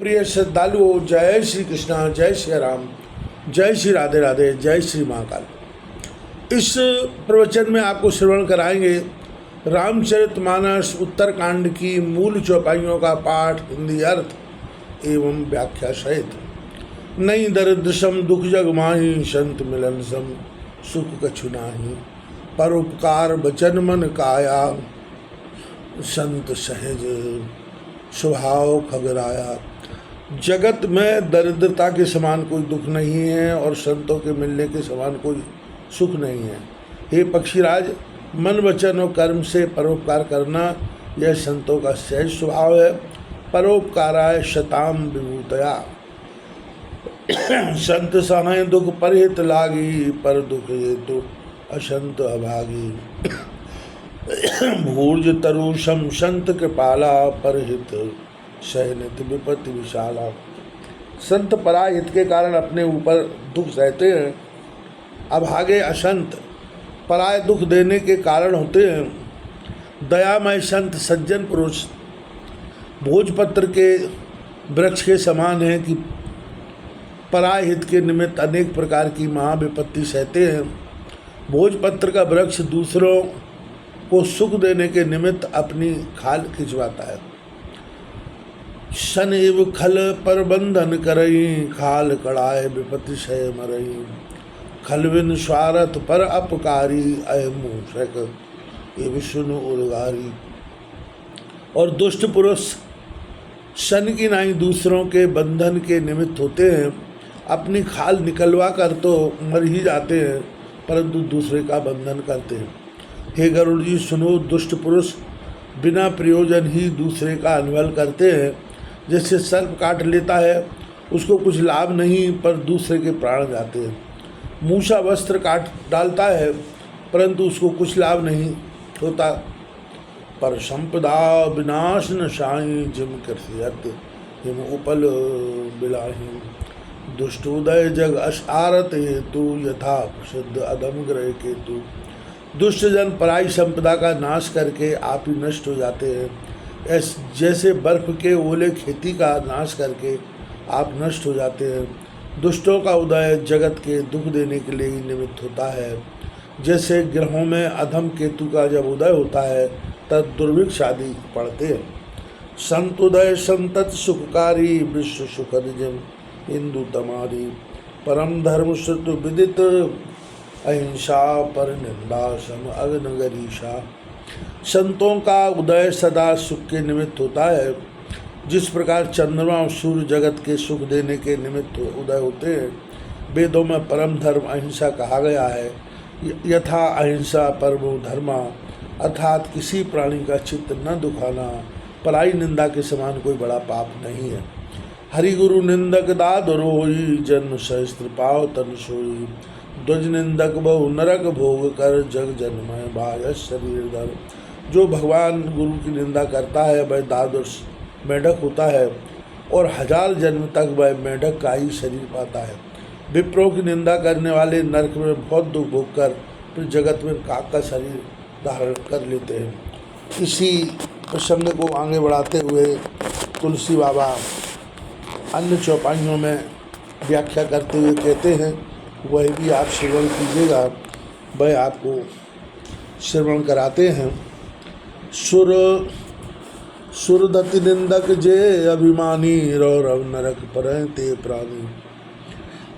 प्रिय श्रद्धालुओं, जय श्री कृष्णा, जय श्री राम, जय श्री राधे राधे, जय श्री महाकाल। इस प्रवचन में आपको श्रवण कराएंगे रामचरितमानस उत्तरकांड की मूल चौपाइयों का पाठ, हिंदी अर्थ एवं व्याख्या सहित। नई दरिद्रसम दुख जग माही, संत मिलन सम सुख कछु नाही। परोपकार वचन मन काया, संत सहज स्वभाव खगराया। जगत में दरिद्रता के समान कोई दुख नहीं है और संतों के मिलने के समान कोई सुख नहीं है। हे पक्षीराज, मन वचन और कर्म से परोपकार करना यह संतों का सहज स्वभाव है। परोपकाराय शताम विभूतया, संत सहाय दुख परहित लागी, पर दुख ये तो असंत अभागी। भूर्ज तरुषम संत कृपाला, परहित सहनित विपत्ति विशाला। संत पराहित के कारण अपने ऊपर दुख सहते हैं, अभागे असंत पराय दुख देने के कारण होते हैं। दयामय संत सज्जन पुरुष भोजपत्र के वृक्ष के समान है कि पराहित के निमित्त अनेक प्रकार की महाविपत्ति सहते हैं। भोजपत्र का वृक्ष दूसरों को सुख देने के निमित्त अपनी खाल खिंचवाता है। शन एव खल पर बंधन करई, खाल कड़ाए विपत्ति सह मरई। खलविन स्वार्थ पर अपकारी, अयमूषक एव सुन उद्गारी। और दुष्ट पुरुष शन की नाई दूसरों के बंधन के निमित्त होते हैं। अपनी खाल निकलवा कर तो मर ही जाते हैं, परंतु दूसरे का बंधन करते हैं। हे गरुड़ जी, सुनो, दुष्ट पुरुष बिना प्रयोजन ही दूसरे का अनवल करते हैं। जैसे सर्प काट लेता है, उसको कुछ लाभ नहीं, पर दूसरे के प्राण जाते हैं। मूसा वस्त्र काट डालता है, परंतु उसको कुछ लाभ नहीं होता। पर संपदा विनाश न साई, जिम कृषि हिम उपल बिलाही। दुष्टोदय जग असारत हेतु, यथा प्रसिद्ध अधम ग्रह केतु। दुष्ट जन पराई संपदा का नाश करके आप ही नष्ट हो जाते हैं। जैसे बर्फ के ओले खेती का नाश करके आप नष्ट हो जाते हैं। दुष्टों का उदय जगत के दुख देने के लिए ही निमित्त होता है। जैसे ग्रहों में अधम केतु का जब उदय होता है तब दुर्भिक्ष आदि पड़ते हैं। संतोदय संतत सुखकारी, विश्व सुखद जिम हिंदू तमारी। परम धर्म श्रुत विदित, अहिंसा पर निंदा सम अग्नगरीषा। संतों का उदय सदा सुख के निमित्त होता है। जिस प्रकार चंद्रमा और सूर्य जगत के सुख देने के निमित्त उदय होते हैं। वेदों में परम धर्म अहिंसा कहा गया है। यथा अहिंसा परमो धर्मा, अर्थात किसी प्राणी का चित्त न दुखाना पराई निंदा के समान कोई बड़ा पाप नहीं है। हरि गुरु निंदक दाद रोई, जन्म सहस्त्र पाव तन सोई। ध्वज निंदक बहु नरक भोग कर, जग जन्मय बाय शरीर धर। जो भगवान गुरु की निंदा करता है वह दादुष मेढक होता है और 1000 जन्म तक वह मेढक का ही शरीर पाता है। विप्रों की निंदा करने वाले नरक में बहुत दुख भोग कर फिर जगत में काक का शरीर धारण कर लेते हैं। इसी प्रसंग को आगे बढ़ाते हुए तुलसी बाबा अन्य चौपाइयों में व्याख्या करते हुए कहते हैं, वह भी आप श्रवण कीजिएगा। वह आपको श्रवण कराते हैं। सुरदति निंदक जे अभिमानी, रौरव नरक पर ते प्राणी।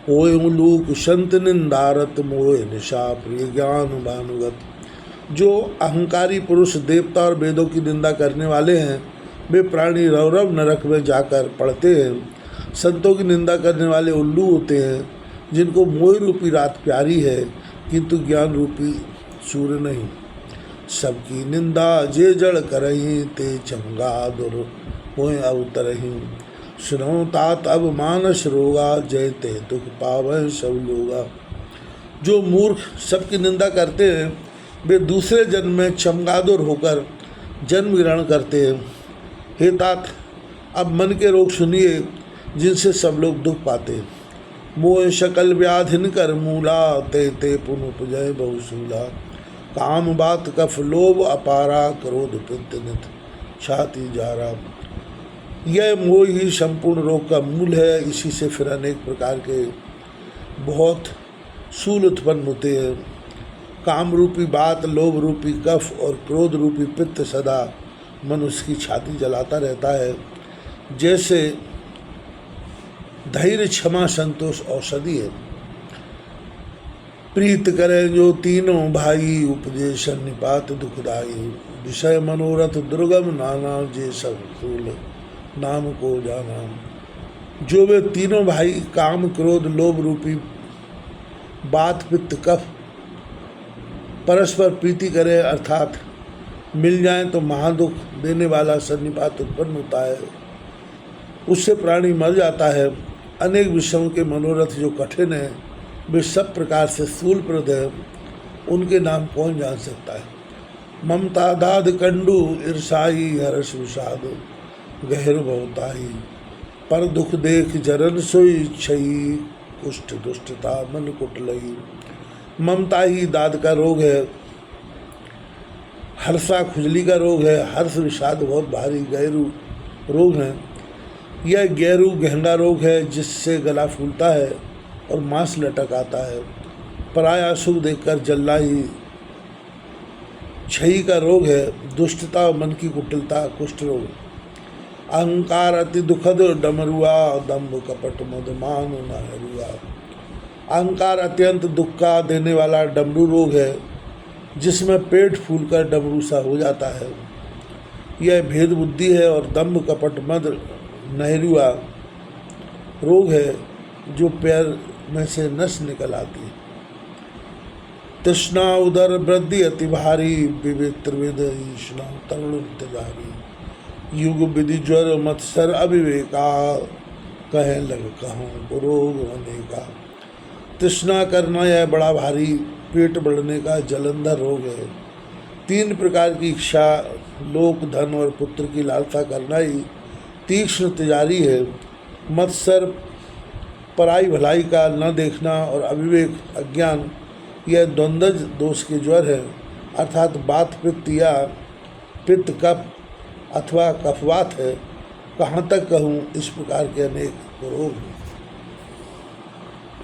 होय लूक संत निंदारत, मोह निशा प्रिय ज्ञान भानुगत। जो अहंकारी पुरुष देवता और वेदों की निंदा करने वाले हैं, वे प्राणी रौरव नरक में जाकर पड़ते हैं। संतों की निंदा करने वाले उल्लू होते हैं, जिनको मोह रूपी रात प्यारी है, किंतु ज्ञान रूपी सूर्य नहीं। सबकी निंदा जे जड़ करही, ते चमगादुर होय अवतरही। सुनो तात अब मानस रोगा, जय ते दुख पावै सब लोगा। जो मूर्ख सबकी निंदा करते हैं, वे दूसरे जन्म में चमगादुर होकर जन्म ग्रहण करते हैं। हे तात, अब मन के रोग सुनिए, जिनसे सब लोग दुख पाते हैं। मोह शकल व्याधिन कर मूला, ते ते पुन उपजय बहुसूला। काम बात कफ लोभ अपारा, क्रोध पित्त नित छाती जारा। यह मोह ही संपूर्ण रोग का मूल है। इसी से फिर अनेक प्रकार के बहुत शूल उत्पन्न होते हैं। काम रूपी बात, लोभ रूपी कफ और क्रोध रूपी पित्त सदा मनुष्य की छाती जलाता रहता है। जैसे धैर्य, क्षमा, संतोष औषधि है। प्रीत करें जो तीनों भाई, उपदेश निपात दुखदाई। विषय मनोरथ दुर्गम नाना, जे सब फूल नाम को जाना। जो वे तीनों भाई काम, क्रोध, लोभ रूपी बात, पित्त, कफ परस्पर प्रीति करें अर्थात मिल जाएं तो महादुख देने वाला सन्निपात उत्पन्न होता है। उससे प्राणी मर जाता है। अनेक विषयों के मनोरथ जो कठिन है वे सब प्रकार से स्थूलप्रद है। उनके नाम कौन जान सकता है। ममता, दाद, कंडू, ईर्षाई, हर्ष, विषाद, गहर बहुताही। पर दुख देख जरन सोई छई, कुष्ठ दुष्टता मन कुटलई। ममता ही दाद का रोग है, हर्षा खुजली का रोग है, हर्ष विषाद बहुत भारी गहरू रोग है। यह गहरू गहंगा रोग है जिससे गला फूलता है और मांस लटक आता है। पराया सुख देखकर जल्ला ही क्षयी का रोग है, दुष्टता और मन की कुटिलता कुष्ठ रोग। अहंकार अति दुखद डमरुआ, दम्भ कपट मदमान नहरुआ। अहंकार अत्यंत दुख का देने वाला डमरू रोग है जिसमें पेट फूलकर डमरू सा हो जाता है। यह भेद बुद्धि है। और दम्भ कपट मद नहरुआ रोग है जो पैर में से नस निकल आती है। तृष्णा उदर वृद्धि अति भारी, विविध त्रिविध ईष्णा तरुण इंतजारी। युग विधि ज्वर मत्सर अविवेका, कहें लग कहूँ रोग होने का। तृष्णा करना यह बड़ा भारी पेट बढ़ने का जलंधर रोग है। 3 प्रकार की इच्छा, लोक, धन और पुत्र की लालसा करना ही तीक्ष्ण तिजारी है। मत्सर पराई भलाई का न देखना और अविवेक अज्ञान यह द्वंद्वज दोष के ज्वर है। अर्थात बात पित्त या पित्त कफ अथवा कफवात है। कहाँ तक कहूँ, इस प्रकार के अनेक रोग हैं।